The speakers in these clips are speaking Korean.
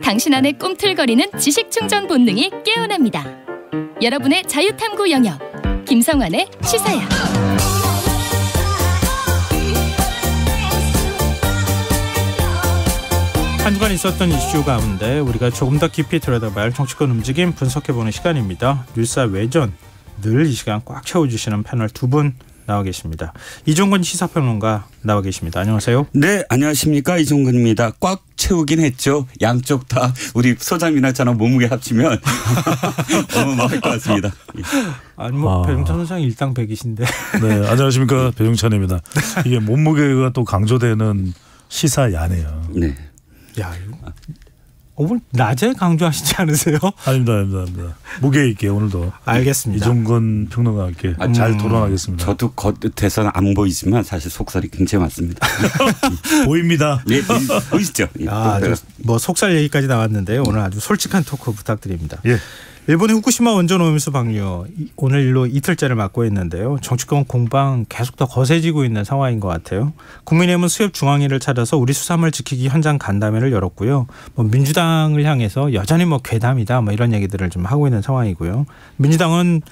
당신 안의 꿈틀거리는 지식충전 본능이 깨어납니다. 여러분의 자유탐구 영역, 김성환의 시사야. 한 주간 있었던 이슈 가운데 우리가 조금 더 깊이 들여다볼 정치권 움직임 분석해보는 시간입니다. 뉴스 외전, 늘 이 시간 꽉 채워주시는 패널 두 분 나와 계십니다. 이종근 시사평론가 나와 계십니다. 안녕하세요. 네, 안녕하십니까. 이종근입니다. 꽉 채우긴 했죠. 양쪽 다 우리 소장이나 저랑 몸무게 합치면 어마어마할 것 같습니다. 아니 배종찬 소장 일당백이신데. 네, 안녕하십니까. 배종찬입니다. 이게 몸무게가 또 강조되는 시사야네요. 네. 야, 오늘 낮에 강조하시지 않으세요? 아닙니다. 무게 있게 오늘도. 알겠습니다. 이종근 평론가와 함께 잘 토론하겠습니다. 저도 겉에서는 안 보이지만 사실 속살이 굉장히 많습니다. 보입니다. 네, 보이시죠? 뭐 속살 얘기까지 나왔는데요. 오늘 아주 솔직한 토크 부탁드립니다. 예. 일본의 후쿠시마 원전 오염수 방류 오늘로 이틀째를 맞고 있는데요. 정치권 공방 계속 더 거세지고 있는 상황인 것 같아요. 국민의힘은 수협 중앙위를 찾아서 우리 수산물 지키기 현장 간담회를 열었고요. 민주당을 향해서 여전히 괴담이다 이런 얘기들을 좀 하고 있는 상황이고요. 민주당은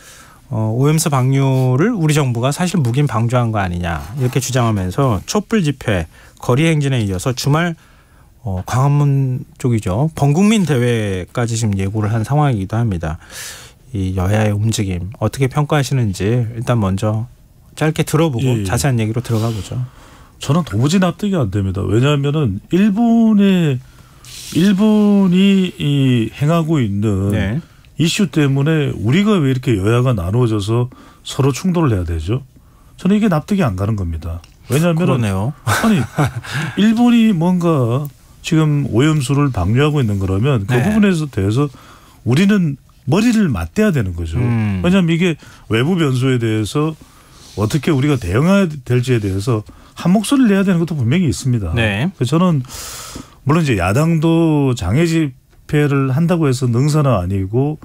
오염수 방류를 우리 정부가 사실 묵인 방조한 거 아니냐 이렇게 주장하면서 촛불 집회, 거리 행진에 이어서 주말 광화문 쪽이죠. 범국민 대회까지 지금 예고를 한 상황이기도 합니다. 이 여야의 움직임 어떻게 평가하시는지 일단 먼저 짧게 들어보고 자세한 얘기로 들어가 보죠. 저는 도무지 납득이 안 됩니다. 왜냐하면은 일본이 행하고 있는 이슈 때문에 우리가 왜 이렇게 여야가 나누어져서 서로 충돌을 해야 되죠? 저는 이게 납득이 안 가는 겁니다. 왜냐하면 그러네요. 아니 일본이 뭔가 지금 오염수를 방류하고 있는 거라면 그 부분에 대해서 우리는 머리를 맞대야 되는 거죠. 왜냐하면 이게 외부 변수에 대해서 어떻게 우리가 대응해야 될지에 대해서 한 목소리를 내야 되는 것도 분명히 있습니다. 네. 그래서 저는 물론 이제 야당도 장애 집회를 한다고 해서 능사는 아니고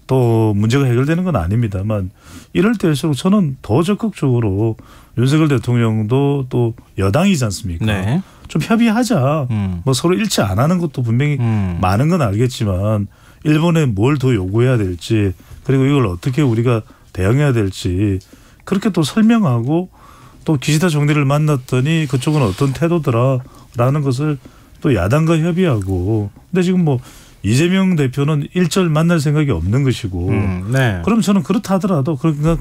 또 문제가 해결되는 건 아닙니다만 이럴 때일수록 저는 더 적극적으로 윤석열 대통령도 또 여당이지 않습니까? 네. 좀 협의하자. 서로 일치 안 하는 것도 분명히 많은 건 알겠지만 일본에 뭘 더 요구해야 될지 그리고 이걸 어떻게 우리가 대응해야 될지 그렇게 또 설명하고 또 기시다 총리를 만났더니 그쪽은 어떤 태도더라라는 것을 또 야당과 협의하고 근데 지금 이재명 대표는 일절 만날 생각이 없는 것이고 그럼 저는 그렇다 하더라도 그러니까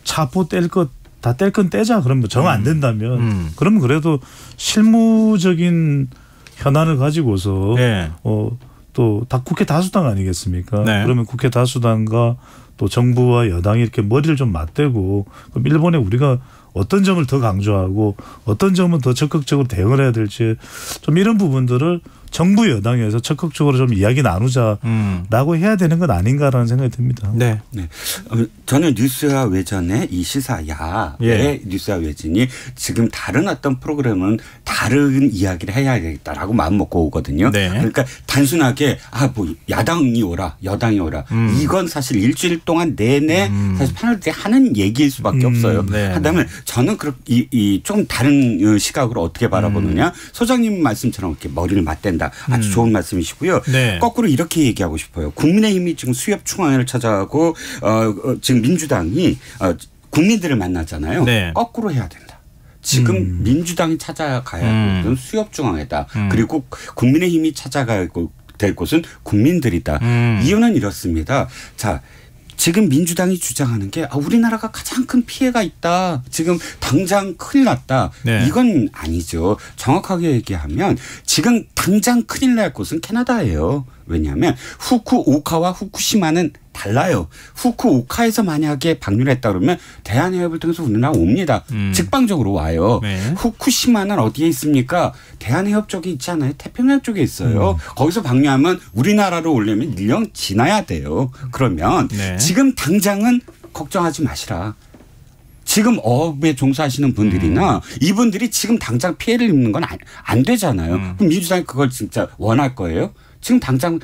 차포 뗄 것 다 뗄 건 떼자. 그러면 정 안 된다면 그러면 그래도 실무적인 현안을 가지고서 또 다 국회 다수당 아니겠습니까? 네. 그러면 국회 다수당과 또 정부와 여당이 이렇게 머리를 좀 맞대고 그럼 일본에 우리가 어떤 점을 더 강조하고 어떤 점은 더 적극적으로 대응을 해야 될지 좀 이런 부분들을 정부 여당에서 적극적으로 좀 이야기 나누자라고 해야 되는 건 아닌가라는 생각이 듭니다. 네. 저는 뉴스와 외전의 이 시사야의 뉴스와 외전이 지금 다른 어떤 프로그램은 다른 이야기를 해야 되겠다라고 마음 먹고 오거든요. 네. 그러니까 단순하게 야당이 오라 여당이 오라 이건 사실 일주일 동안 내내 사실 패널들이 하는 얘기일 수밖에 없어요. 한다면 저는 좀 다른 시각으로 어떻게 바라보느냐. 소장님 말씀처럼 이렇게 머리를 맞댄다. 아주 좋은 말씀이시고요. 거꾸로 이렇게 얘기하고 싶어요. 국민의힘이 지금 수협 중앙회를 찾아가고 지금 민주당이 국민들을 만나잖아요. 거꾸로 해야 된다. 지금 민주당이 찾아가야 할 곳은 수협 중앙회다. 그리고 국민의힘이 찾아가야 될 곳은 국민들이다. 이유는 이렇습니다. 자. 지금 민주당이 주장하는 게 우리나라가 가장 큰 피해가 있다. 지금 당장 큰일 났다. 이건 아니죠. 정확하게 얘기하면 지금 당장 큰일 날 곳은 캐나다예요. 왜냐하면 후쿠오카와 후쿠시마는 달라요. 후쿠오카에서 만약에 방류를 했다 그러면 대한해협을 통해서 우리나라 옵니다. 직방적으로 와요. 후쿠시마는 어디에 있습니까? 대한해협 쪽에 있지 않아요? 태평양 쪽에 있어요. 거기서 방류하면 우리나라로 오려면 1년 지나야 돼요. 그러면 지금 당장은 걱정하지 마시라. 지금 어업에 종사하시는 분들이나 이분들이 지금 당장 피해를 입는 건 안 되잖아요. 그럼 민주당이 그걸 진짜 원할 거예요? 지금 당장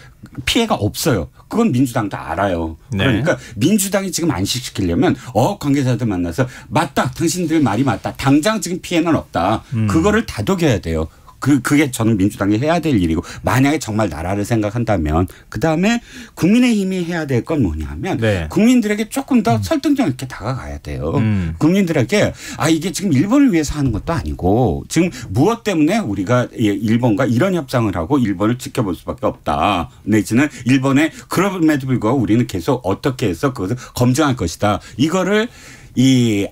피해가 없어요. 그건 민주당도 알아요. 그러니까 민주당이 지금 안식시키려면 어업 관계자들 만나서 맞다. 당신들 말이 맞다. 당장 지금 피해는 없다. 그거를 다독여야 돼요. 그게 저는 민주당이 해야 될 일이고 만약에 정말 나라를 생각한다면 그다음에 국민의힘이 해야 될 건 뭐냐면 네. 국민들에게 조금 더 설득력 있게 다가가야 돼요. 국민들에게 이게 지금 일본을 위해서 하는 것도 아니고 지금 무엇 때문에 우리가 일본과 이런 협상을 하고 일본을 지켜볼 수밖에 없다. 내지는 일본에 그럼에도 불구하고 우리는 계속 어떻게 해서 그것을 검증할 것이다. 이거를 이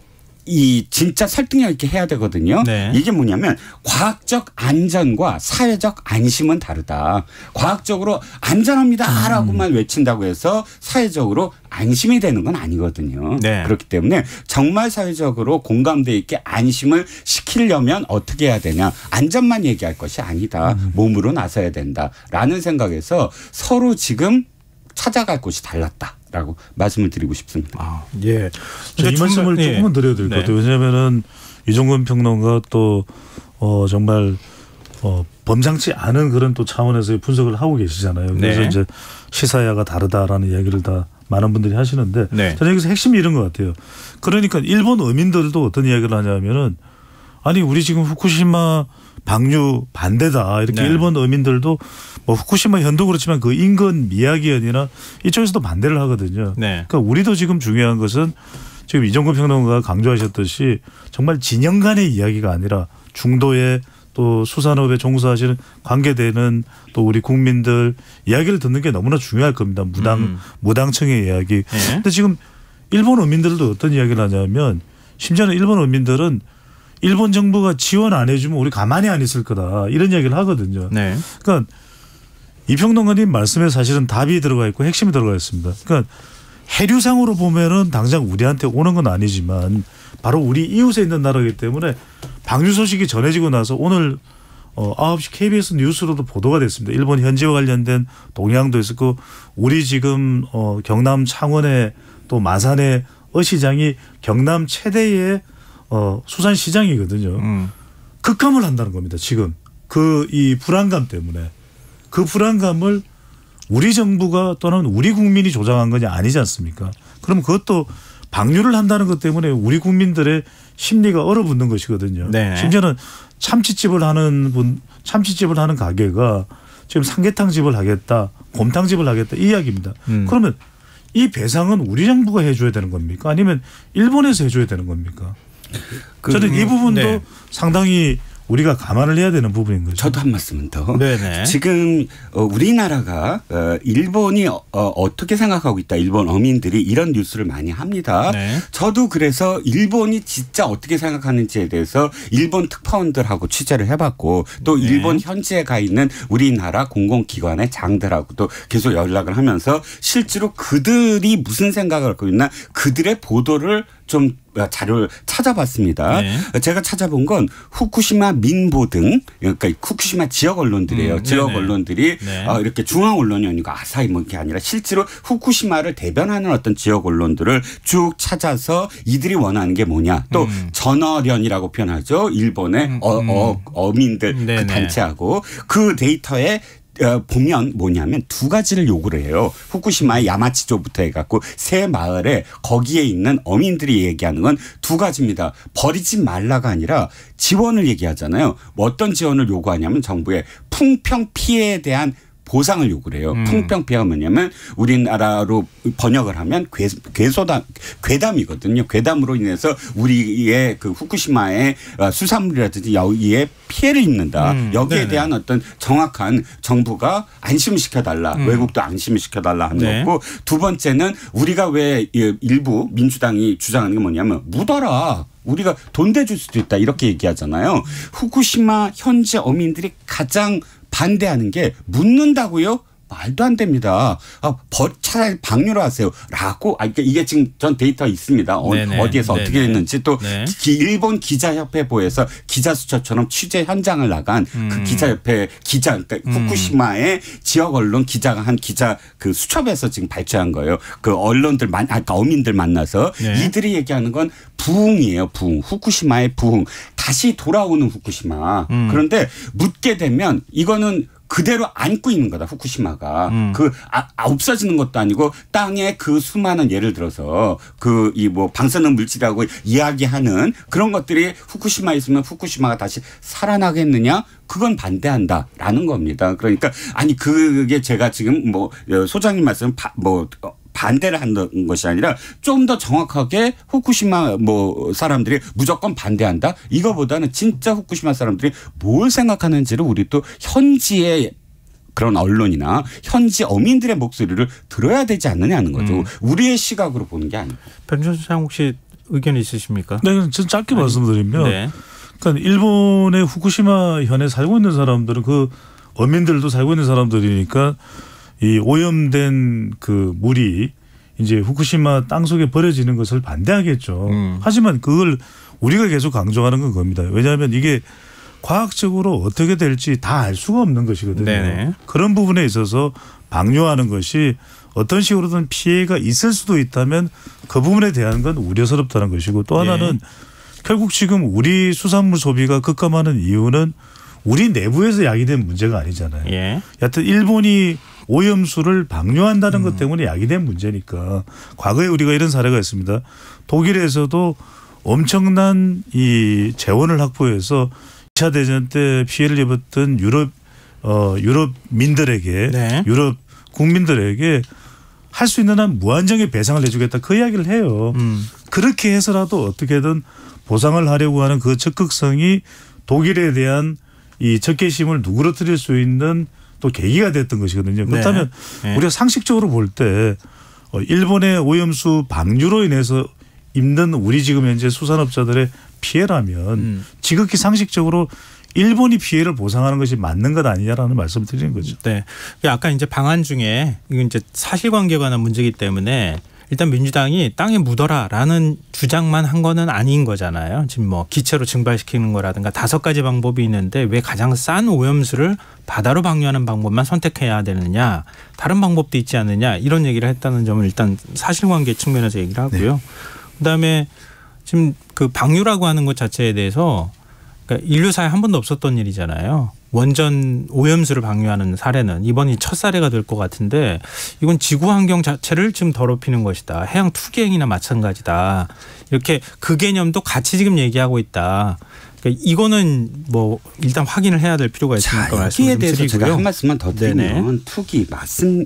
진짜 설득력 있게 해야 되거든요. 네. 이게 뭐냐면 과학적 안전과 사회적 안심은 다르다. 과학적으로 안전합니다라고만 외친다고 해서 사회적으로 안심이 되는 건 아니거든요. 네. 그렇기 때문에 정말 사회적으로 공감대 있게 안심을 시키려면 어떻게 해야 되냐. 안전만 얘기할 것이 아니다. 몸으로 나서야 된다라는 생각에서 서로 지금 찾아갈 곳이 달랐다. 라고 말씀을 드리고 싶습니다. 예. 이 말씀을 조금만 드려야 될 것 같아요. 왜냐하면은 이종근 평론가 또 정말 범상치 않은 그런 또 차원에서의 분석을 하고 계시잖아요. 그래서 네. 이제 시사야가 다르다라는 이야기를 다 많은 분들이 하시는데 네. 저는 여기서 핵심이 이런 것 같아요. 그러니까 일본 어민들도 어떤 이야기를 하냐면은 아니 우리 지금 후쿠시마 방류 반대다 이렇게 네. 일본 어민들도 뭐 후쿠시마 현도 그렇지만 그 인근 미야기현이나 이쪽에서도 반대를 하거든요. 네. 그러니까 우리도 지금 중요한 것은 지금 이종근 평론가가 강조하셨듯이 정말 진영 간의 이야기가 아니라 중도에 또 수산업에 종사하시는 관계되는 또 우리 국민들 이야기를 듣는 게 너무나 중요할 겁니다. 무당청의 이야기. 그런데 지금 일본 어민들도 어떤 이야기를 하냐면 심지어는 일본 어민들은 일본 정부가 지원 안 해주면 우리 가만히 안 있을 거다 이런 이야기를 하거든요. 네. 그러니까 이 평론가님 말씀에 사실은 답이 들어가 있고 핵심이 들어가 있습니다. 그러니까 해류상으로 보면은 당장 우리한테 오는 건 아니지만 바로 우리 이웃에 있는 나라이기 때문에 방류 소식이 전해지고 나서 오늘 9시 KBS 뉴스로도 보도가 됐습니다. 일본 현지와 관련된 동향도 있었고 우리 지금 경남 창원의 또 마산의 어시장이 경남 최대의 수산시장이거든요. 급감을 한다는 겁니다. 지금 이 불안감 때문에 그 불안감을 우리 정부가 또는 우리 국민이 조장한 것이 아니지 않습니까? 그럼 그것도 방류를 한다는 것 때문에 우리 국민들의 심리가 얼어붙는 것이거든요. 네. 심지어는 참치집을 하는 가게가 지금 삼계탕집을 하겠다, 곰탕집을 하겠다 이 이야기입니다. 그러면 이 배상은 우리 정부가 해줘야 되는 겁니까? 아니면 일본에서 해줘야 되는 겁니까? 저는 이 부분도 네. 상당히 우리가 감안을 해야 되는 부분인 거죠. 저도 한 말씀은 더. 네네. 지금 우리나라가 일본이 어떻게 생각하고 있다. 일본 어민들이 이런 뉴스를 많이 합니다. 네. 저도 그래서 일본이 진짜 어떻게 생각하는지에 대해서 일본 특파원들하고 취재를 해봤고 또 네. 일본 현지에 가 있는 우리나라 공공기관의 장들하고도 계속 연락을 하면서 실제로 그들이 무슨 생각을 갖고 있나 그들의 보도를 좀 자료를 찾아봤습니다. 네. 제가 찾아본 건 후쿠시마 민보 등 그러니까 후쿠시마 지역 언론들이에요. 지역 네네. 언론들이 네. 이렇게 중앙 언론이 아니고 아사히 뭐 이게 아니라 실제로 후쿠시마를 대변하는 어떤 지역 언론들을 쭉 찾아서 이들이 원하는 게 뭐냐. 또 전어련이라고 표현하죠. 일본의 어민들 그 단체하고 그 데이터에 보면 뭐냐면 두 가지를 요구를 해요. 후쿠시마의 야마치조부터 해갖고 세 마을에 거기에 있는 어민들이 얘기하는 건 두 가지입니다. 버리지 말라가 아니라 지원을 얘기하잖아요. 뭐 어떤 지원을 요구하냐면 정부의 풍평 피해에 대한 보상을 요구를 해요. 풍평 피해가 뭐냐면 우리나라로 번역을 하면 괴담이거든요. 괴담으로 인해서 우리의 그 후쿠시마의 수산물이라든지 여기에 피해를 입는다. 여기에 네네. 대한 어떤 정확한 정부가 안심시켜달라. 외국도 안심시켜달라 하는 네. 거고 두 번째는 우리가 왜 일부 민주당이 주장하는 게 뭐냐면 묻어라. 우리가 돈 대줄 수도 있다. 이렇게 얘기하잖아요. 후쿠시마 현지 어민들이 가장 반대하는 게 묻는다고요? 말도 안 됩니다. 차라리 방류를 하세요. 라고. 이게 지금 전 데이터 있습니다. 어디에서 네네. 어떻게 됐는지 또 네. 일본 기자협회보에서 기자수첩처럼 취재 현장을 나간 그 기자협회 기자, 그러니까 후쿠시마의 지역 언론 기자가 한 기자 그 수첩에서 지금 발췌한 거예요. 그 언론들 어민들 만나서 네. 이들이 얘기하는 건 부흥이에요. 부흥. 후쿠시마의 부흥. 다시 돌아오는 후쿠시마. 그런데 묻게 되면 이거는 그대로 안고 있는 거다. 후쿠시마가 없어지는 것도 아니고 땅에 그 수많은 예를 들어서 그 이 뭐 방사능 물질이라고 이야기하는 그런 것들이 후쿠시마에 있으면 후쿠시마가 다시 살아나겠느냐? 그건 반대한다라는 겁니다. 그러니까 아니 그게 제가 지금 뭐 소장님 말씀 반대를 한다는 것이 아니라 좀 더 정확하게 후쿠시마 뭐 사람들이 무조건 반대한다. 이거보다는 진짜 후쿠시마 사람들이 뭘 생각하는지를 우리 또 현지의 그런 언론이나 현지 어민들의 목소리를 들어야 되지 않느냐는 거죠. 우리의 시각으로 보는 게 아니고. 변준수 소장 혹시 의견 있으십니까? 네, 전 짧게 말씀드리면 네. 그러니까 일본의 후쿠시마 현에 살고 있는 사람들은 그 어민들도 살고 있는 사람들이니까 이 오염된 그 물이 이제 후쿠시마 땅속에 버려지는 것을 반대하겠죠. 하지만 그걸 우리가 계속 강조하는 건 겁니다. 왜냐하면 이게 과학적으로 어떻게 될지 다 알 수가 없는 것이거든요. 네네. 그런 부분에 있어서 방류하는 것이 어떤 식으로든 피해가 있을 수도 있다면 그 부분에 대한 건 우려스럽다는 것이고 또 하나는 결국 지금 우리 수산물 소비가 급감하는 이유는 우리 내부에서 야기된 문제가 아니잖아요. 여하튼 일본이 오염수를 방류한다는 것 때문에 야기된 문제니까 과거에 우리가 이런 사례가 있습니다. 독일에서도 엄청난 이 재원을 확보해서 2차 대전 때 피해를 입었던 유럽민들에게 유럽 국민들에게 할 수 있는 한 무한정의 배상을 해주겠다 그 이야기를 해요. 그렇게 해서라도 어떻게든 보상을 하려고 하는 그 적극성이 독일에 대한 이 적개심을 누그러뜨릴 수 있는 또 계기가 됐던 것이거든요. 그렇다면 우리가 상식적으로 볼 때 일본의 오염수 방류로 인해서 입는 우리 지금 현재 수산업자들의 피해라면 지극히 상식적으로 일본이 피해를 보상하는 것이 맞는 것 아니냐라는 말씀을 드리는 거죠. 네. 아까 이제 방안 중에 이건 이제 사실관계에 관한 문제이기 때문에 일단 민주당이 땅에 묻어라라는 주장만 한 거는 아닌 거잖아요. 지금 뭐 기체로 증발시키는 거라든가 5가지 방법이 있는데 왜 가장 싼 오염수를 바다로 방류하는 방법만 선택해야 되느냐. 다른 방법도 있지 않느냐. 이런 얘기를 했다는 점은 일단 사실관계 측면에서 얘기를 하고요. 그다음에 지금 그 방류라고 하는 것 자체에 대해서 그러니까 인류사에 한 번도 없었던 일이잖아요. 원전 오염수를 방류하는 사례는 이번이 첫 사례가 될 것 같은데 이건 지구 환경 자체를 지금 더럽히는 것이다. 해양 투기행위나 마찬가지다. 이렇게 그 개념도 같이 지금 얘기하고 있다. 그러니까 이거는 뭐 일단 확인을 해야 될 필요가 있으니까 말씀을 좀 대해서 드리고요. 제가 한 말씀만 더 드리면 투기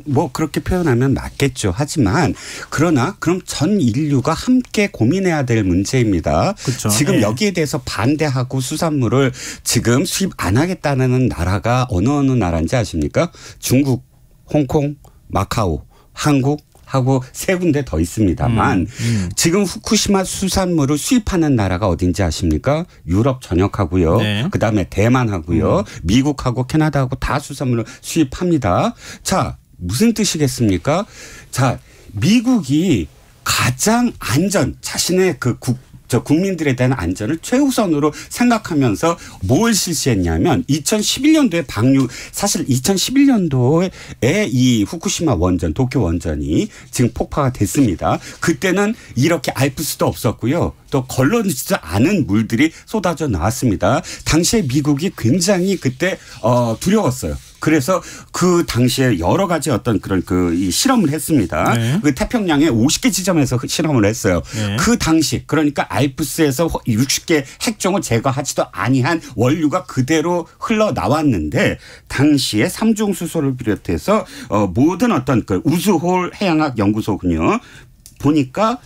뭐 그렇게 표현하면 맞겠죠. 하지만 그러나 그럼 전 인류가 함께 고민해야 될 문제입니다. 그렇죠. 지금 여기에 대해서 반대하고 수산물을 지금 수입 안 하겠다는 나라가 어느 나라인지 아십니까? 중국, 홍콩, 마카오, 한국 하고 3군데 더 있습니다만 지금 후쿠시마 수산물을 수입하는 나라가 어딘지 아십니까? 유럽 전역하고요. 그다음에 대만하고요. 미국하고 캐나다하고 다 수산물을 수입합니다. 자, 무슨 뜻이겠습니까? 자, 미국이 가장 자신의 그 국민들에 대한 안전을 최우선으로 생각하면서 뭘 실시했냐면 2011년도에 사실 2011년도에 이 후쿠시마 원전, 도쿄 원전이 지금 폭파가 됐습니다. 그때는 이렇게 알프스도 없었고요. 또 걸러지지 않은 물들이 쏟아져 나왔습니다. 당시에 미국이 굉장히 그때 두려웠어요. 그래서 그 당시에 여러 가지 어떤 그런 이 실험을 했습니다. 그 태평양에 50개 지점에서 실험을 했어요. 그 당시 그러니까 알프스에서 60개 핵종을 제거하지도 아니한 원료가 그대로 흘러나왔는데 당시에 삼중수소를 비롯해서 모든 어떤 그 우수홀 해양학 연구소군요. 보니까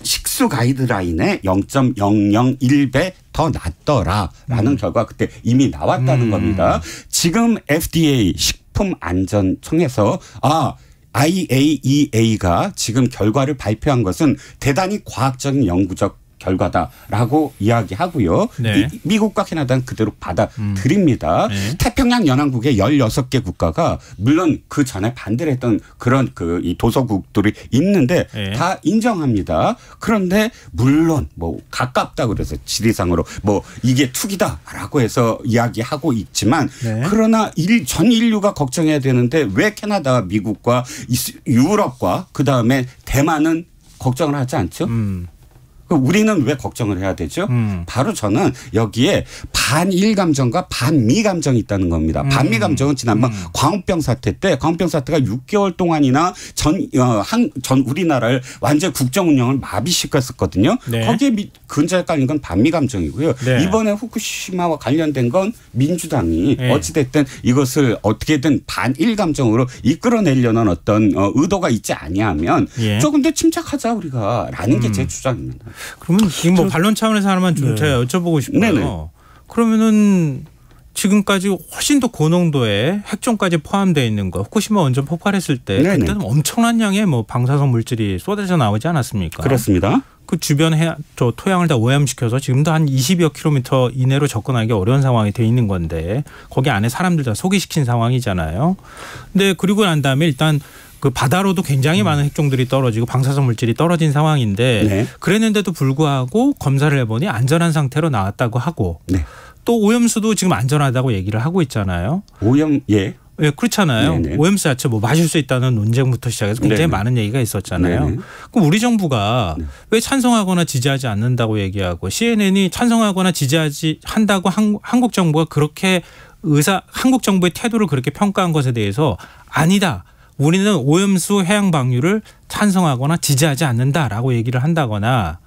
식수 가이드라인에 0.001배 더 낫더라라는 결과가 그때 이미 나왔다는 겁니다. 지금 FDA 식품안전청에서 IAEA가 지금 결과를 발표한 것은 대단히 과학적인 연구적 결과다라고 이야기하고요. 미국과 캐나다는 그대로 받아들입니다. 태평양 연안국의 16개 국가가 물론 그 전에 반대를 했던 그런 이 도서국들이 있는데 다 인정합니다. 그런데 물론 뭐 가깝다고 그래서 지리상으로 뭐 이게 투기다라고 해서 이야기하고 있지만 그러나 전 인류가 걱정해야 되는데 왜 캐나다와 미국과 유럽과 그다음에 대만은 걱정을 하지 않죠? 우리는 왜 걱정을 해야 되죠? 바로 저는 여기에 반일 감정과 반미 감정이 있다는 겁니다. 반미 감정은 지난번 광우병 사태 때 광우병 사태가 6개월 동안이나 전 우리나라를 완전 국정 운영을 마비시켰었거든요. 네. 거기에 근저에 깔린 건 반미 감정이고요. 네. 이번에 후쿠시마와 관련된 건 민주당이 네. 어찌됐든 이것을 어떻게든 반일 감정으로 이끌어내려는 어떤 의도가 있지 아니하면 예. 조금 더 침착하자 우리가라는 게 제 주장입니다. 그러면 지금 뭐 반론 차원에서 하나만 좀 제가 여쭤보고 싶어요. 네네. 그러면은 지금까지 훨씬 더 고농도의 핵종까지 포함되어 있는 거 후쿠시마 원전 폭발했을 때 네네. 그때는 엄청난 양의 뭐 방사성 물질이 쏟아져 나오지 않았습니까? 그렇습니다. 그 주변 저 토양을 다 오염시켜서 지금도 한 20여 킬로미터 이내로 접근하기 어려운 상황이 돼 있는 건데 거기 안에 사람들 다 소개시킨 상황이잖아요. 근데 그리고 난 다음에 일단 그 바다로도 굉장히 많은 핵종들이 떨어지고 방사성 물질이 떨어진 상황인데 네. 그랬는데도 불구하고 검사를 해보니 안전한 상태로 나왔다고 하고 네. 또 오염수도 지금 안전하다고 얘기를 하고 있잖아요. 오염 예. 예, 그렇잖아요. 네네. 오염수 자체 뭐 마실 수 있다는 논쟁부터 시작해서 굉장히 네네. 많은 얘기가 있었잖아요. 네네. 그럼 우리 정부가 네. 왜 찬성하거나 지지하지 않는다고 얘기하고 CNN이 찬성하거나 지지하지 한다고 한국 정부가 그렇게 한국 정부의 태도를 그렇게 평가한 것에 대해서 아니다. 우리는 오염수 해양 방류를 찬성하거나 지지하지 않는다라고 얘기를 한다거나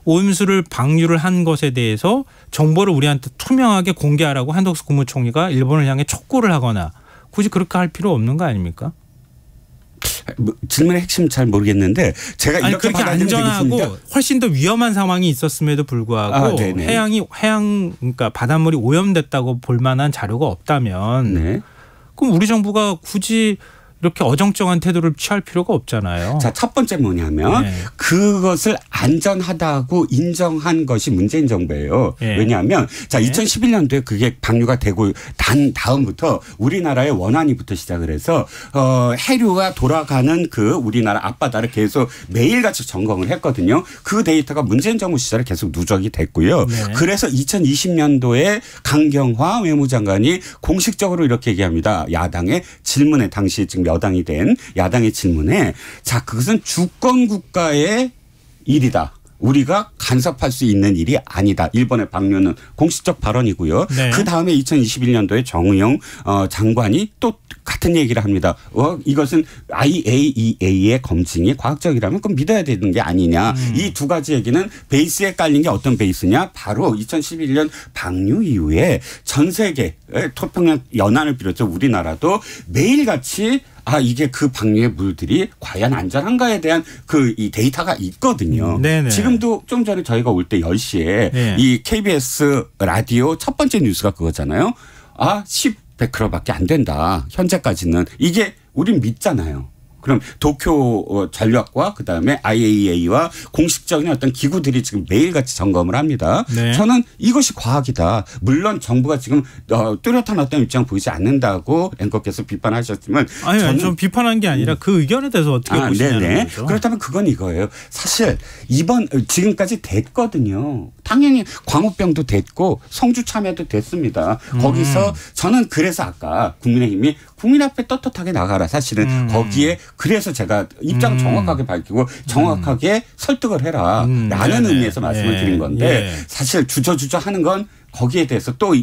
오염수를 방류를 한 것에 대해서 정보를 우리한테 투명하게 공개하라고 한덕수 국무총리가 일본을 향해 촉구를 하거나 굳이 그렇게 할 필요 없는 거 아닙니까? 질문의 핵심 잘 모르겠는데 제가 아니, 이렇게 그렇게 안전하고 훨씬 더 위험한 상황이 있었음에도 불구하고 해양 그러니까 바닷물이 오염됐다고 볼 만한 자료가 없다면 네. 그럼 우리 정부가 굳이 이렇게 어정쩡한 태도를 취할 필요가 없잖아요. 자, 첫 번째 뭐냐면 네. 그것을 안전하다고 인정한 것이 문재인 정부예요. 네. 왜냐하면 자 2011년도에 그게 방류가 되고 단 다음부터 우리나라의 원안위부터 시작을 해서 해류가 돌아가는 그 우리나라 앞바다를 계속 매일같이 점검을 했거든요. 그 데이터가 문재인 정부 시절에 계속 누적이 됐고요. 네. 그래서 2020년도에 강경화 외무장관이 공식적으로 이렇게 얘기합니다. 야당의 질문에 당시 지금 여당이 된 야당의 질문에 자 그것은 주권 국가의 일이다. 우리가 간섭할 수 있는 일이 아니다. 일본의 방류는 공식적 발언이고요. 네. 그다음에 2021년도에 정의용 장관이 또 같은 얘기를 합니다. 이것은 IAEA의 검증이 과학적이라면 그럼 믿어야 되는 게 아니냐. 이 두 가지 얘기는 베이스에 깔린 게 어떤 베이스냐. 바로 2011년 방류 이후에 전 세계 태평양 연안을 비롯해 우리나라도 매일같이 이게 그 방류의 물들이 과연 안전한가에 대한 이 데이터가 있거든요. 네네. 지금도 좀 전에 저희가 올 때 10시에 네. 이 KBS 라디오 첫 번째 뉴스가 그거잖아요. 10베크럴밖에 안 된다. 현재까지는. 이게 우린 믿잖아요. 그럼 도쿄 전력과 그다음에 IAEA와 공식적인 어떤 기구들이 지금 매일같이 점검을 합니다. 네. 저는 이것이 과학이다. 물론 정부가 지금 뚜렷한 어떤 입장을 보이지 않는다고 앵커께서 비판하셨지만 저는 좀 비판한 게 아니라 그 의견에 대해서 어떻게 보시냐는 거죠. 그렇다면 그건 이거예요. 사실 지금까지 됐거든요. 당연히 광우병도 됐고 성주 참여도 됐습니다. 거기서 저는 그래서 아까 국민의힘이 국민 앞에 떳떳하게 나가라. 사실은 거기에 그래서 제가 입장 정확하게 밝히고 정확하게 설득을 해라. 라는 의미에서 말씀을 드린 건데 사실 주저주저 하는 건 거기에 대해서 또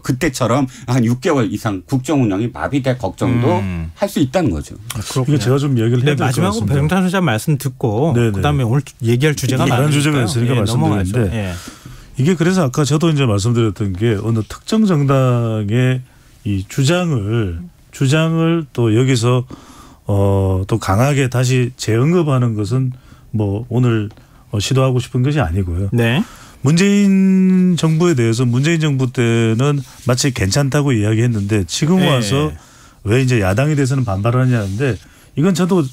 그때처럼 한 6개월 이상 국정 운영이 마비될 걱정도 할 수 있다는 거죠. 그렇군요. 이게 제가 좀 얘기를 해야 될 것 같습니다. 마지막으로 배영찬 소장 말씀 듣고 그다음에 오늘 얘기할 주제가 다른 주제가 있으니까 말씀드리는데 이게 그래서 아까 저도 이제 말씀드렸던 게 어느 특정 정당의 이 주장을 또 여기서 또 강하게 다시 재언급하는 것은 뭐 오늘 시도하고 싶은 것이 아니고요. 네. 문재인 정부에 대해서 문재인 정부 때는 마치 괜찮다고 이야기했는데 지금 와서 왜 이제 야당에 대해서는 반발하냐는데 이건 저도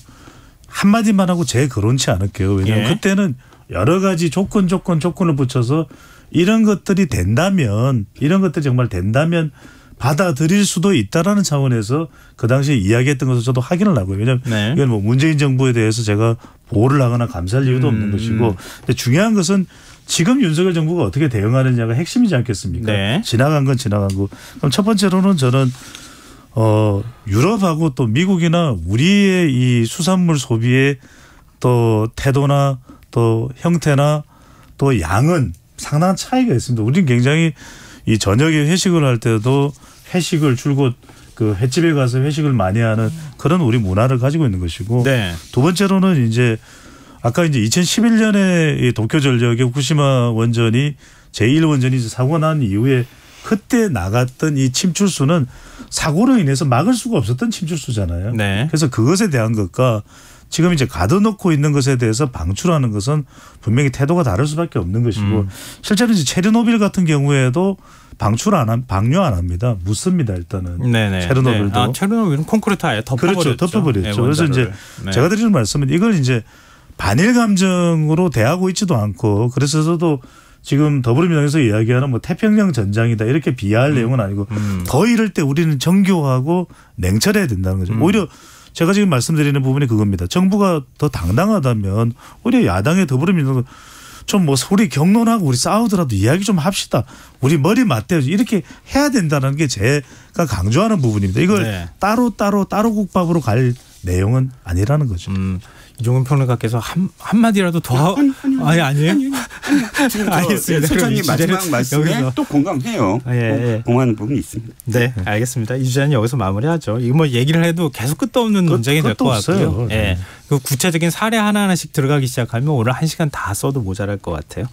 한마디만 하고 제 그렇지 않을게요. 왜냐하면 그때는 여러 가지 조건을 붙여서 이런 것들이 정말 된다면 받아들일 수도 있다라는 차원에서 그 당시에 이야기했던 것을 저도 확인을 하고요. 왜냐하면 이건 뭐 문재인 정부에 대해서 제가 보호를 하거나 감사할 이유도 없는 것이고 근데 중요한 것은 지금 윤석열 정부가 어떻게 대응하느냐가 핵심이지 않겠습니까? 네. 지나간 건 지나간 거. 그럼 첫 번째로는 저는 유럽하고 또 미국이나 우리의 이 수산물 소비의 또 태도나 또 형태나 또 양은 상당한 차이가 있습니다. 우리는 굉장히 이 저녁에 회식을 할 때도 회식을 줄곧 그 횟집에 가서 회식을 많이 하는 그런 우리 문화를 가지고 있는 것이고 네. 두 번째로는 이제 아까 이제 2011년에 이 도쿄전력의 후쿠시마 원전이 제1원전이 사고가 난 이후에 그때 나갔던 이 침출수는 사고로 인해서 막을 수가 없었던 침출수잖아요. 네. 그래서 그것에 대한 것과 지금 이제 가둬놓고 있는 것에 대해서 방출하는 것은 분명히 태도가 다를 수밖에 없는 것이고 실제로 이제 체르노빌 같은 경우에도 방류 안 합니다. 묻습니다. 일단은. 네네. 체르노빌도. 네. 체르노빌은 콘크리트 아예 덮어버렸죠. 그렇죠. 덮어버렸죠. 네, 그래서 이제 제가 드리는 말씀은 이걸 이제 반일 감정으로 대하고 있지도 않고 그래서 저도 지금 더불어민주당에서 이야기하는 뭐 태평양 전장이다 이렇게 비하할 내용은 아니고 더 이럴 때 우리는 정교하고 냉철해야 된다는 거죠. 오히려 제가 지금 말씀드리는 부분이 그겁니다. 정부가 더 당당하다면 오히려 야당의 더불어민주당 좀 뭐 우리 격론하고 우리 싸우더라도 이야기 좀 합시다. 우리 머리 맞대요. 이렇게 해야 된다는 게 제가 강조하는 부분입니다. 이걸 네. 따로 국밥으로 갈 내용은 아니라는 거죠. 이종근 평론가께서 한마디라도 더 아니에요? 알겠습니다. 소장님 마지막 말씀에 또 공감해요. 예. 공감하는 부분이 있습니다. 네, 알겠습니다. 이 주제는 여기서 마무리하죠. 이거 뭐 얘기를 해도 계속 끝도 없는 논쟁이 될 것 같고요. 예. 그 구체적인 사례 하나하나씩 들어가기 시작하면 오늘 1시간 다 써도 모자랄 것 같아요.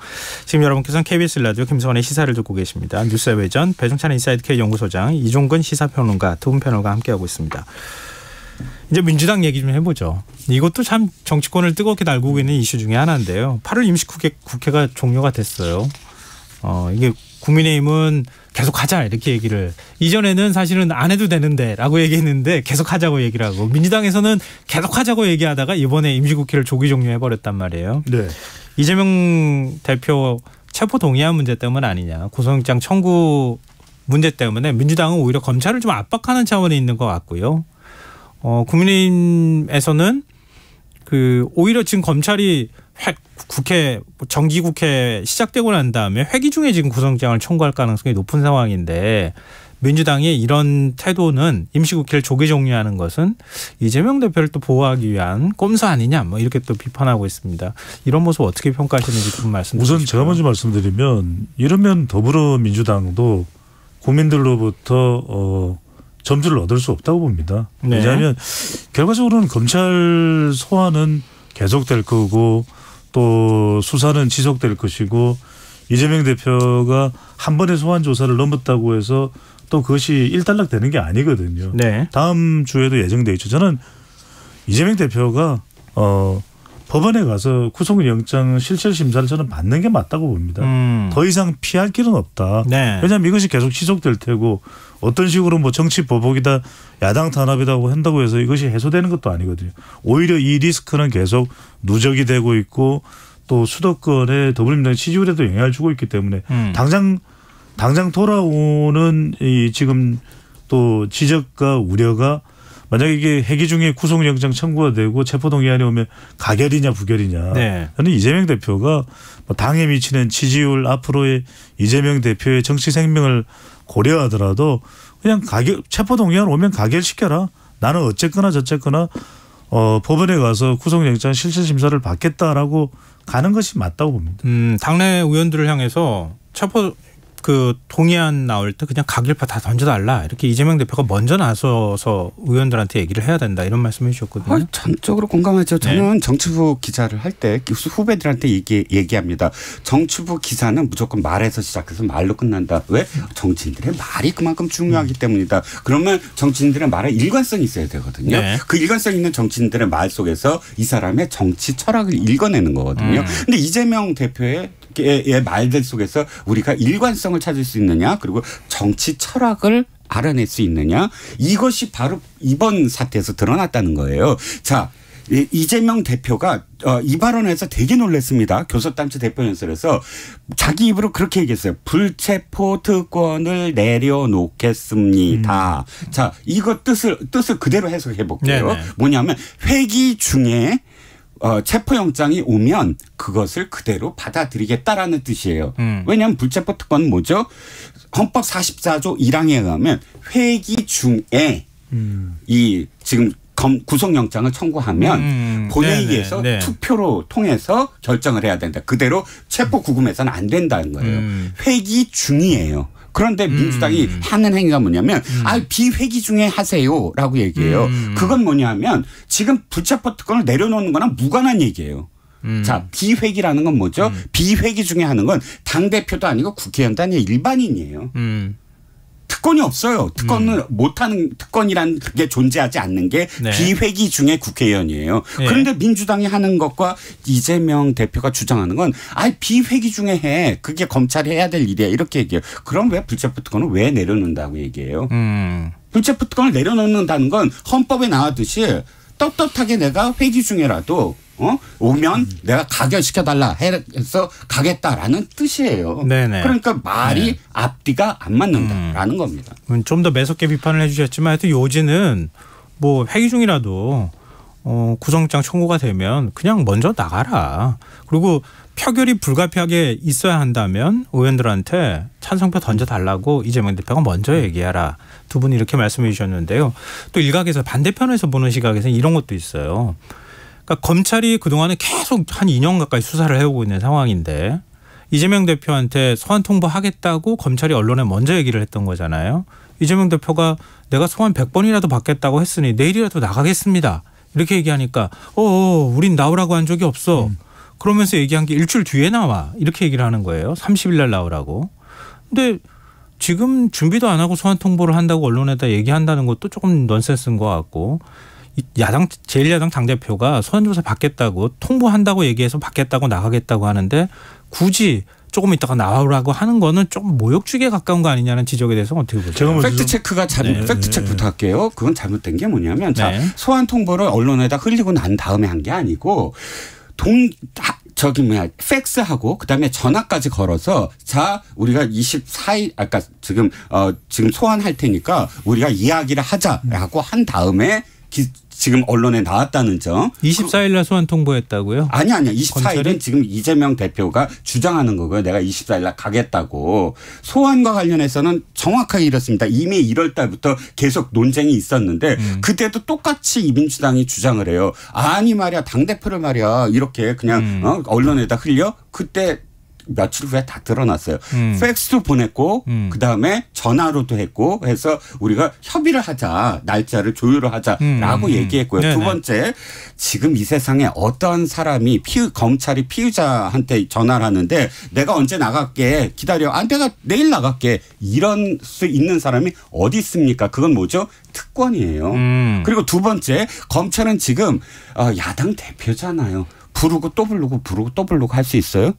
지금 여러분께서는 KBS 라디오 김성환의 시사를 듣고 계십니다. 뉴스의 외전 배종찬 인사이드 K 연구소장 이종근 시사평론가 두 분 패널과 함께하고 있습니다. 이제 민주당 얘기 좀 해보죠. 이것도 참 정치권을 뜨겁게 달구고 있는 이슈 중에 하나인데요. 8월 임시국회가 종료가 됐어요. 이게 국민의힘은 계속 하자 이렇게 얘기를 이전에는 사실은 안 해도 되는데 라고 얘기했는데 계속 하자고 얘기를 하고 민주당에서는 계속 하자고 얘기하다가 이번에 임시국회를 조기 종료해버렸단 말이에요. 네. 이재명 대표 체포 동의안 문제 때문 아니냐 구속영장 청구 문제 때문에 민주당은 오히려 검찰을 좀 압박하는 차원에 있는 것 같고요. 국민의힘에서는 오히려 지금 검찰이 정기국회 시작되고 난 다음에 회기 중에 지금 구속영장을 청구할 가능성이 높은 상황인데 민주당의 이런 태도는 임시국회를 조기 종료하는 것은 이재명 대표를 또 보호하기 위한 꼼수 아니냐 뭐 이렇게 또 비판하고 있습니다. 이런 모습 어떻게 평가하시는지 좀 말씀 주시죠. 우선 제가 먼저 말씀드리면 이러면 더불어민주당도 국민들로부터 점수를 얻을 수 없다고 봅니다. 네. 왜냐하면 결과적으로는 검찰 소환은 계속될 거고 또 수사는 지속될 것이고 이재명 대표가 한 번의 소환 조사를 넘었다고 해서 또 그것이 일단락되는 게 아니거든요. 네. 다음 주에도 예정돼 있죠. 저는 이재명 대표가 법원에 가서 구속영장 실질 심사를 저는 받는 게 맞다고 봅니다. 더 이상 피할 길은 없다. 네. 왜냐하면 이것이 계속 지속될 테고 어떤 식으로 뭐 정치 보복이다 야당 탄압이라고 한다고 해서 이것이 해소되는 것도 아니거든요. 오히려 이 리스크는 계속 누적이 되고 있고 또 수도권에 더불어민주당 지지율에도 영향을 주고 있기 때문에 당장 돌아오는 이 지금 또 지적과 우려가 만약에 이게 회기 중에 구속영장 청구가 되고 체포동의안이 오면 가결이냐 부결이냐. 네. 저는 이재명 대표가 당에 미치는 지지율 앞으로의 이재명 대표의 정치 생명을 고려하더라도 그냥 체포동의안 오면 가결시켜라. 나는 어쨌거나 저쨌거나 법원에 가서 구속영장 실질심사를 받겠다라고 가는 것이 맞다고 봅니다. 당내 의원들을 향해서 체포 동의안 나올 때 그냥 가결파 다 던져달라 이렇게 이재명 대표가 먼저 나서서 의원들한테 얘기를 해야 된다 이런 말씀해 주셨거든요. 전적으로 공감하죠. 저는 정치부 기자를 할 때 후배들한테 얘기합니다. 정치부 기사는 무조건 말에서 시작해서 말로 끝난다. 왜? 정치인들의 말이 그만큼 중요하기 때문이다. 그러면 정치인들의 말에 일관성이 있어야 되거든요. 네. 그 일관성 있는 정치인들의 말 속에서 이 사람의 정치 철학을 읽어내는 거거든요. 근데 이재명 대표의 말들 속에서 우리가 일관성을 찾을 수 있느냐 그리고 정치 철학을 알아낼 수 있느냐 이것이 바로 이번 사태에서 드러났다는 거예요. 자, 이재명 대표가 이 발언에서 되게 놀랐습니다. 교섭단체 대표연설에서 자기 입으로 그렇게 얘기했어요. 불체포 특권을 내려놓겠습니다. 자, 이거 뜻을 그대로 해석해 볼게요. 네네. 뭐냐면 회기 중에 체포영장이 오면 그것을 그대로 받아들이겠다라는 뜻이에요. 왜냐하면 불체포 특권은 뭐죠? 헌법 44조 1항에 의하면 회기 중에 이 지금 구속영장을 청구하면 본회의에서 네네. 네. 투표로 통해서 결정을 해야 된다. 그대로 체포 구금해서는 안 된다는 거예요. 회기 중이에요. 그런데 민주당이 하는 행위가 뭐냐면 비회기 중에 하세요라고 얘기해요. 그건 뭐냐면 지금 불체포 특권을 내려놓는 거랑 무관한 얘기예요. 자, 비회기라는 건 뭐죠? 비회기 중에 하는 건 당대표도 아니고 국회의원도 아니고 일반인이에요. 특권이 없어요. 특권을 못하는 특권이라는 게 존재하지 않는 게 네. 비회기 중에 국회의원이에요. 네. 그런데 민주당이 하는 것과 이재명 대표가 주장하는 건 비회기 중에 해. 그게 검찰이 해야 될 일이야. 이렇게 얘기해요. 그럼 왜 불체포 특권을 왜 내려놓는다고 얘기해요. 불체포 특권을 내려놓는다는 건 헌법에 나왔듯이 떳떳하게 내가 회기 중에라도 오면 내가 가결시켜달라 해서 가겠다라는 뜻이에요. 네네. 그러니까 말이 네. 앞뒤가 안 맞는다라는 겁니다. 좀 더 매섭게 비판을 해 주셨지만 하여튼 요지는 뭐 회기 중이라도 구속영장 청구가 되면 그냥 먼저 나가라. 그리고 표결이 불가피하게 있어야 한다면 의원들한테 찬성표 던져달라고 이재명 대표가 먼저 얘기하라. 두 분이 이렇게 말씀해 주셨는데요. 또 일각에서 반대편에서 보는 시각에서는 이런 것도 있어요. 그러니까 검찰이 그동안에 계속 한 2년 가까이 수사를 해오고 있는 상황인데 이재명 대표한테 소환 통보하겠다고 검찰이 언론에 먼저 얘기를 했던 거잖아요. 이재명 대표가 내가 소환 100번이라도 받겠다고 했으니 내일이라도 나가겠습니다. 이렇게 얘기하니까 우린 나오라고 한 적이 없어. 그러면서 얘기한 게 일주일 뒤에 나와. 이렇게 얘기를 하는 거예요. 30일 날 나오라고. 근데 지금 준비도 안 하고 소환 통보를 한다고 언론에다 얘기한다는 것도 조금 넌센스인 것 같고 제1야당 당대표가 소환조사 받겠다고 통보한다고 얘기해서 받겠다고 나가겠다고 하는데 굳이 조금 있다가 나오라고 하는 거는 좀 모욕주기에 가까운 거 아니냐는 지적에 대해서 어떻게 보세요? 팩트체크가 팩트체크부터 할게요. 그건 잘못된 게 뭐냐면 자, 소환 통보를 언론에다 흘리고 난 다음에 한 게 아니고 팩스하고 그다음에 전화까지 걸어서 자 우리가 24일 아까 지금 소환할 테니까 우리가 이야기를 하자라고 한 다음에 지금 언론에 나왔다는 점. 24일 날 소환 통보했다고요? 아니요. 24일은 지금 이재명 대표가 주장하는 거고요. 내가 24일 날 가겠다고. 소환과 관련해서는 정확하게 이렇습니다. 이미 1월 달부터 계속 논쟁이 있었는데 그때도 똑같이 민주당이 주장을 해요. 아니 말이야. 당대표를 말이야. 이렇게 그냥 언론에다 흘려. 그때 며칠 후에 다 드러났어요. 팩스도 보냈고 그다음에 전화로도 했고 해서 우리가 협의를 하자. 날짜를 조율을 하자라고 얘기했고요. 네네. 두 번째 지금 이 세상에 어떤 사람이 검찰이 피의자한테 전화를 하는데 내가 언제 나갈게 기다려. 내가 내일 나갈게. 이런 수 있는 사람이 어디 있습니까? 그건 뭐죠? 특권이에요. 그리고 두 번째 검찰은 지금 야당 대표잖아요. 부르고 또 부르고 할 수 있어요?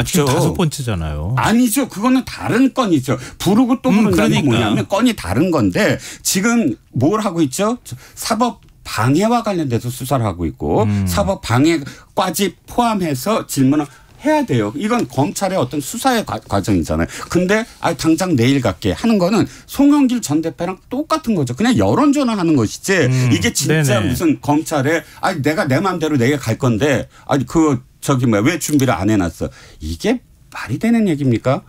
지금 5번째잖아요. 아니죠. 그거는 다른 건이죠. 부르고 또 부른다는 게 뭐냐면 건이 다른 건데 지금 뭘 하고 있죠? 사법 방해와 관련돼서 수사를 하고 있고 사법 방해까지 포함해서 질문을 해야 돼요. 이건 검찰의 어떤 수사의 과정이잖아요. 근데 당장 내일 갈게 하는 거는 송영길 전 대표랑 똑같은 거죠. 그냥 여론전을 하는 것이지 이게 진짜 네네. 무슨 검찰에 내가 내 마음대로 내일 갈 건데 왜 준비를 안 해놨어. 이게 말이 되는 얘기입니까?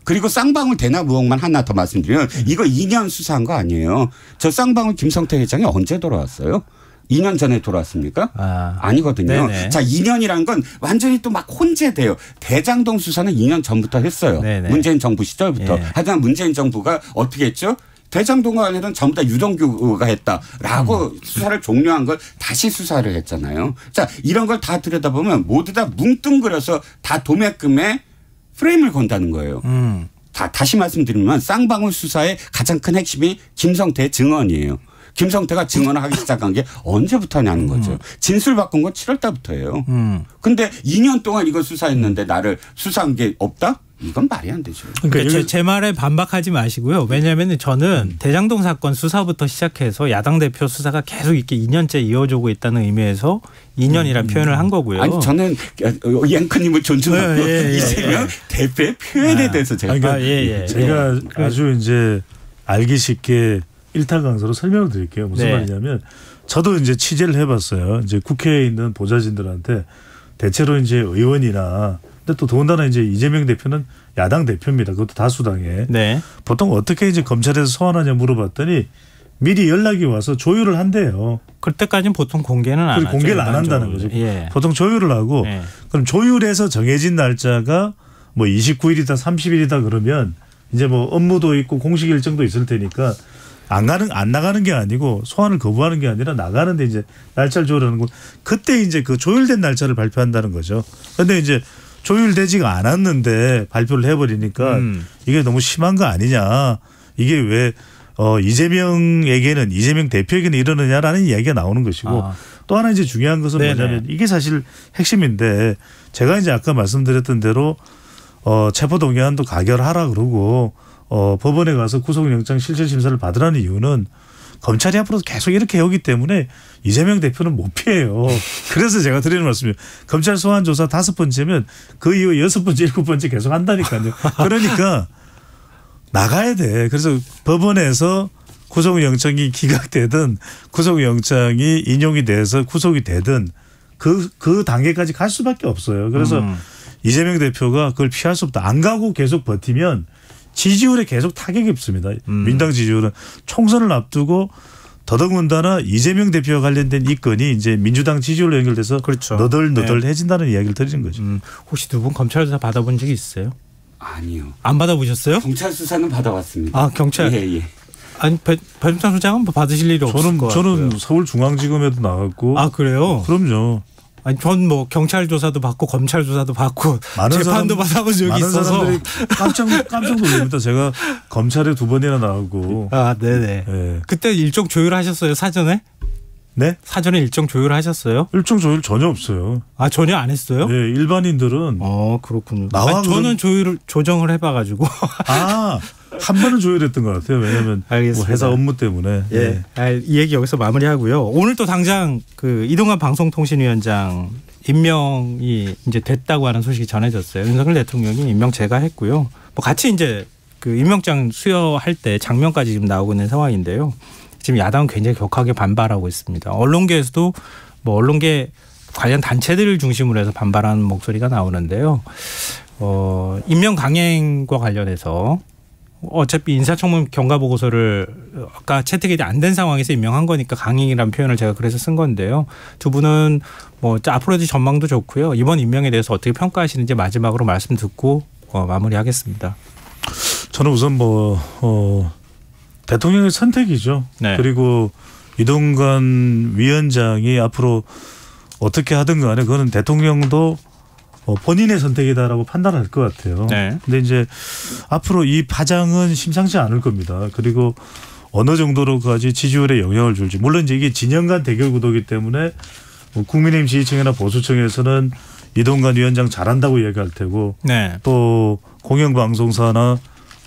그리고 쌍방울 대납 의혹만 하나 더 말씀드리면 이거 2년 수사한 거 아니에요. 저 쌍방울 김성태 회장이 언제 돌아왔어요? 2년 전에 돌아왔습니까? 아니거든요. 네네. 자, 2년이라는 건 완전히 또 막 혼재돼요. 대장동 수사는 2년 전부터 했어요. 네네. 문재인 정부 시절부터. 네. 하지만 문재인 정부가 어떻게 했죠? 대장동과 관련해서는 전부 다 유동규가 했다라고 수사를 종료한 걸 다시 수사를 했잖아요. 자, 이런 걸 다 들여다보면 모두 다 뭉뚱그려서 다 도매금에 프레임을 건다는 거예요. 다시 말씀드리면 쌍방울 수사의 가장 큰 핵심이 김성태의 증언이에요. 김성태가 증언을 하기 시작한 게 언제부터냐는 거죠. 진술 바꾼 건 7월 달부터예요. 근데 2년 동안 이걸 수사했는데 나를 수사한 게 없다? 이건 말이 안 되죠. 그러니까 제 말에 반박하지 마시고요. 왜냐하면 저는 대장동 사건 수사부터 시작해서 야당 대표 수사가 계속 이렇게 2년째 이어지고 있다는 의미에서 2년이라는 표현을 한 거고요. 아니 저는 앵커님을 존중하고 이재명 대표의 표현에 대해서 제가 제가 아주 이제 알기 쉽게 일타강사로 설명을 드릴게요. 무슨 말이냐면 저도 이제 취재를 해봤어요. 이제 국회에 있는 보좌진들한테 대체로 이제 의원이나 근데 또 더군다나 이제 이재명 대표는 야당 대표입니다. 그것도 다수당에. 네. 보통 어떻게 이제 검찰에서 소환하냐 물어봤더니 미리 연락이 와서 조율을 한대요. 그때까지는 보통 공개는 안 하죠. 공개를 안 한다는 거죠. 예. 보통 조율을 하고 그럼 조율해서 정해진 날짜가 뭐 29일이다 30일이다 그러면 이제 뭐 업무도 있고 공식 일정도 있을 테니까 안 나가는 게 아니고 소환을 거부하는 게 아니라 나가는데 이제 날짜를 조율하는 거. 그때 이제 그 조율된 날짜를 발표한다는 거죠. 그런데 이제 조율되지가 않았는데 발표를 해버리니까 이게 너무 심한 거 아니냐. 이게 왜 이재명 대표에게는 이러느냐라는 이야기가 나오는 것이고 또 하나 이제 중요한 것은 뭐냐면 이게 사실 핵심인데 제가 이제 아까 말씀드렸던 대로 체포동의안도 가결하라 그러고 법원에 가서 구속영장 실질심사를 받으라는 이유는 검찰이 앞으로 계속 이렇게 해오기 때문에 이재명 대표는 못 피해요. 그래서 제가 드리는 말씀이에요. 검찰 소환 조사 5번째면 그 이후 6번째, 7번째 계속 한다니까요. 그러니까 나가야 돼. 그래서 법원에서 구속영장이 기각되든 구속영장이 인용이 돼서 구속이 되든 그 단계까지 갈 수밖에 없어요. 그래서 이재명 대표가 그걸 피할 수 없다. 안 가고 계속 버티면 지지율에 계속 타격이 없습니다. 민당 지지율은 총선을 앞두고 더더군다나 이재명 대표와 관련된 이 건이 이제 민주당 지지율로 연결돼서 그렇죠. 너덜너덜해진다는 이야기를 드리는 거죠. 혹시 두 분 검찰 조사 받아본 적이 있어요? 아니요. 안 받아보셨어요? 경찰 수사는 받아왔습니다. 아 경찰. 예. 아니 배종찬 소장은 받으실 일이 없을 것 같아요. 저는 서울중앙지검에도 나갔고. 아 그래요? 그럼요. 아니 전 뭐 경찰 조사도 받고 검찰 조사도 받고 재판도 받아본 적이 있어서 많은 사람들이 깜짝 놀랍니다. 제가 검찰에 2번이나 나오고. 아 네네. 네. 그때 일정 조율하셨어요 사전에? 네? 사전에 일정 조율하셨어요? 일정 조율 전혀 없어요. 아 전혀 안 했어요? 네, 일반인들은. 그렇군요. 저는 조정을 해봐가지고. 한 번은 조율했던 것 같아요. 왜냐하면 뭐 회사 업무 때문에. 예. 이 얘기 여기서 마무리하고요. 오늘 또 당장 그 이동관 방송통신위원장 임명이 이제 됐다고 하는 소식이 전해졌어요. 윤석열 대통령이 임명 제가 했고요. 뭐 같이 이제 그 임명장 수여할 때 장면까지 지금 나오고 있는 상황인데요. 지금 야당은 굉장히 격하게 반발하고 있습니다. 언론계에서도 뭐 언론계 관련 단체들을 중심으로 해서 반발하는 목소리가 나오는데요. 임명 강행과 관련해서 어차피 인사청문 경과보고서를 아까 채택이 안 된 상황에서 임명한 거니까 강행이라는 표현을 제가 그래서 쓴 건데요. 두 분은 뭐 앞으로도 전망도 좋고요. 이번 임명에 대해서 어떻게 평가하시는지 마지막으로 말씀 듣고 마무리하겠습니다. 저는 우선 대통령의 선택이죠. 네. 그리고 이동관 위원장이 앞으로 어떻게 하든 간에 그거는 대통령도 본인의 선택이다라고 판단할 것 같아요. 네. 근데 이제 앞으로 이 파장은 심상치 않을 겁니다. 그리고 어느 정도로까지 지지율에 영향을 줄지. 물론 이제 이게 진영 간 대결 구도이기 때문에 국민의힘 지지층이나 보수층에서는 이동관 위원장 잘한다고 얘기할 테고 또 공영방송사나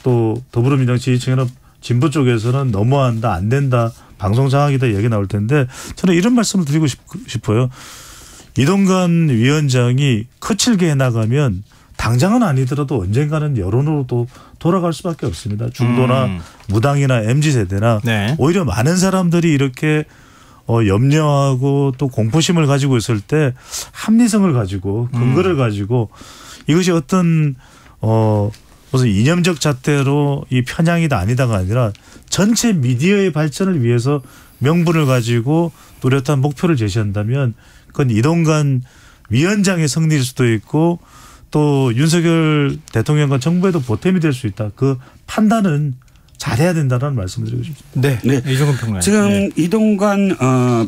또 더불어민주당 지지층이나 진보 쪽에서는 너무한다, 안 된다, 방송 장악이다 얘기 나올 텐데 저는 이런 말씀을 드리고 싶어요. 이동관 위원장이 거칠게 해나가면 당장은 아니더라도 언젠가는 여론으로 또 돌아갈 수밖에 없습니다. 중도나 무당이나 MZ세대나 오히려 많은 사람들이 이렇게 염려하고 또 공포심을 가지고 있을 때 합리성을 가지고 근거를 가지고 이것이 어떤 무슨 이념적 잣대로 이 편향이다 아니다가 아니라 전체 미디어의 발전을 위해서 명분을 가지고 뚜렷한 목표를 제시한다면 그건 이동관 위원장의 승리일 수도 있고 또 윤석열 대통령과 정부에도 보탬이 될 수 있다. 그 판단은 잘해야 된다는 말씀을 드리고 싶습니다. 네. 이종근 평론가님. 지금 이동관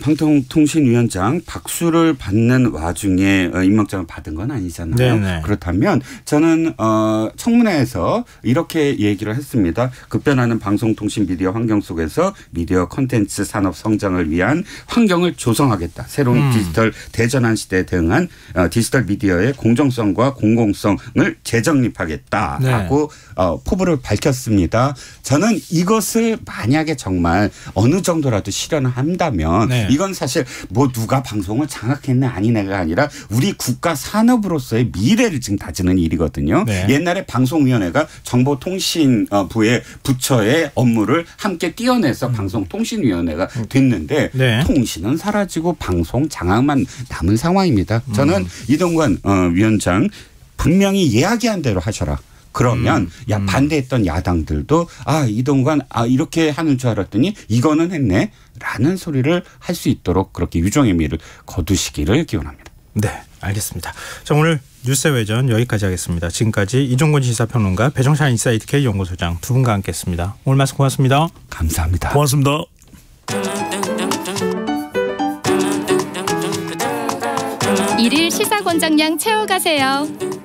방통통신위원장 박수를 받는 와중에 임명장을 받은 건 아니잖아요. 네네. 그렇다면 저는 청문회에서 이렇게 얘기를 했습니다. 급변하는 방송통신 미디어 환경 속에서 미디어 콘텐츠 산업 성장을 위한 환경을 조성하겠다. 새로운 디지털 대전환 시대에 대응한 디지털 미디어의 공정성과 공공성을 재정립하겠다라고 포부를 밝혔습니다. 저는 이것을 만약에 정말 어느 정도라도 실현을 한다면 이건 사실 뭐 누가 방송을 장악했네 아니네가 아니라 우리 국가 산업으로서의 미래를 지금 다지는 일이거든요. 옛날에 방송위원회가 정보통신부의 부처의 업무를 함께 띄어내서 방송통신위원회가 됐는데 통신은 사라지고 방송 장악만 남은 상황입니다. 저는 이동관 위원장 분명히 이야기한 대로 하셔라. 그러면 야 반대했던 야당들도 이동관 이렇게 하는 줄 알았더니 이거는 했네 라는 소리를 할 수 있도록 그렇게 유종의 미를 거두시기를 기원합니다. 네, 알겠습니다. 자, 오늘 뉴스의 외전 여기까지 하겠습니다. 지금까지 이종건 시사평론가, 배정찬 인사이트 K 연구소장 두 분과 함께했습니다. 오늘 말씀 고맙습니다. 감사합니다. 고맙습니다. 일일 시사권장량 채워가세요.